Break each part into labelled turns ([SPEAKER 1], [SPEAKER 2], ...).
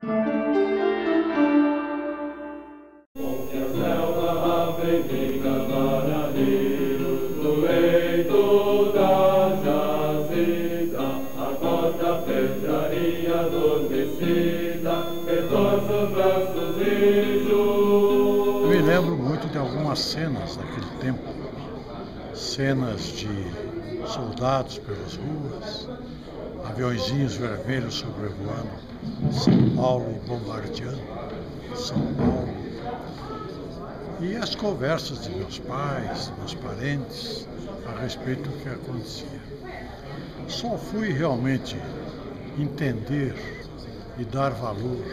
[SPEAKER 1] Eu me lembro muito de algumas cenas daquele tempo, cenas de soldados pelas ruas, aviõezinhos vermelhos sobrevoando São Paulo e bombardeando São Paulo. E as conversas de meus pais, meus parentes, a respeito do que acontecia. Só fui realmente entender e dar valor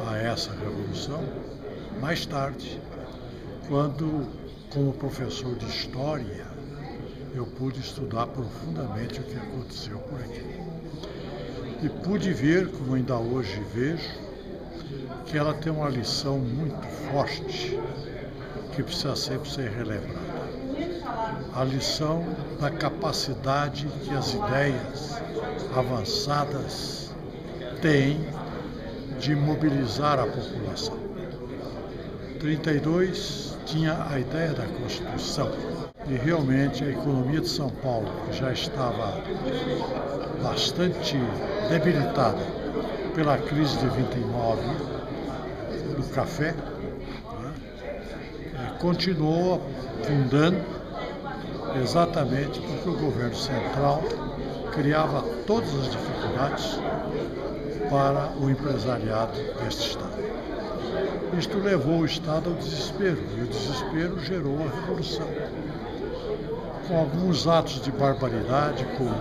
[SPEAKER 1] a essa revolução mais tarde, quando, como professor de História, eu pude estudar profundamente o que aconteceu por aqui. E pude ver, como ainda hoje vejo, que ela tem uma lição muito forte, que precisa sempre ser relembrada. A lição da capacidade que as ideias avançadas têm de mobilizar a população. 32 tinha a ideia da Constituição e realmente a economia de São Paulo, que já estava bastante debilitada pela crise de 29 do café, continuou afundando exatamente porque o governo central criava todas as dificuldades para o empresariado deste Estado. Isto levou o Estado ao desespero, e o desespero gerou a Revolução. Com alguns atos de barbaridade, como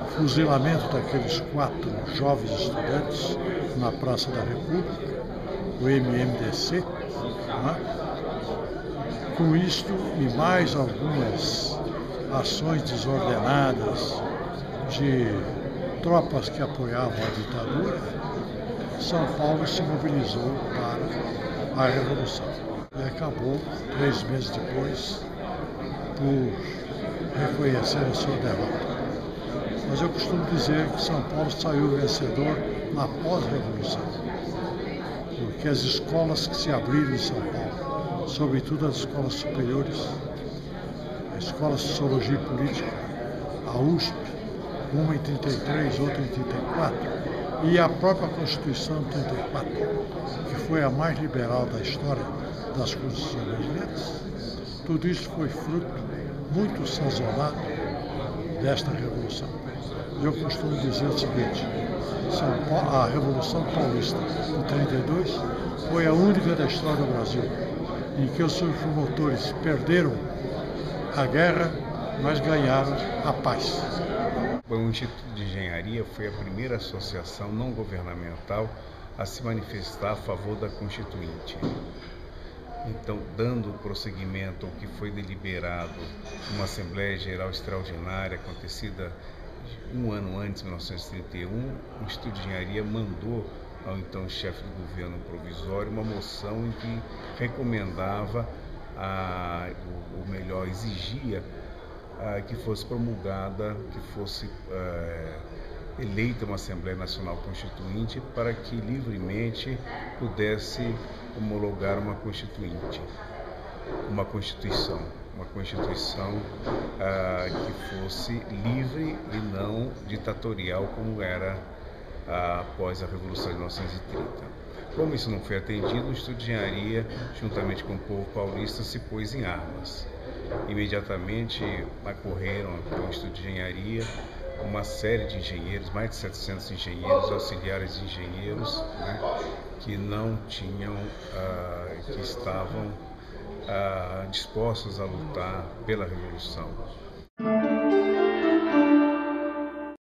[SPEAKER 1] o fuzilamento daqueles 4 jovens estudantes na Praça da República, o MMDC, com isto e mais algumas ações desordenadas de tropas que apoiavam a ditadura, São Paulo se mobilizou para a Revolução. E acabou, 3 meses depois, por reconhecer a sua derrota. Mas eu costumo dizer que São Paulo saiu vencedor na pós-revolução, porque as escolas que se abriram em São Paulo, sobretudo as escolas superiores, a Escola de Sociologia e Política, a USP, uma em 33, outra em 34, e a própria Constituição de 34, que foi a mais liberal da história das Constituições brasileiras, tudo isso foi fruto muito sazonado desta Revolução. Eu costumo dizer o seguinte: a Revolução Paulista de 32 foi a única da história do Brasil em que os seus promotores perderam a guerra, mas ganharam a paz.
[SPEAKER 2] O Instituto de Engenharia foi a primeira associação não governamental a se manifestar a favor da Constituinte. Então, dando prosseguimento ao que foi deliberado numa Assembleia Geral Extraordinária acontecida 1 ano antes, em 1931, o Instituto de Engenharia mandou ao então chefe do governo provisório uma moção em que recomendava, ou melhor, exigia que fosse promulgada, que fosse eleita uma Assembleia Nacional Constituinte para que livremente pudesse homologar uma Constituinte, uma Constituição que fosse livre e não ditatorial como era após a Revolução de 1930. Como isso não foi atendido, o Instituto de Engenharia, juntamente com o povo paulista, se pôs em armas. Imediatamente acorreram ao Instituto de Engenharia uma série de engenheiros, mais de 700 engenheiros, auxiliares de engenheiros, que não tinham, que estavam dispostos a lutar pela Revolução.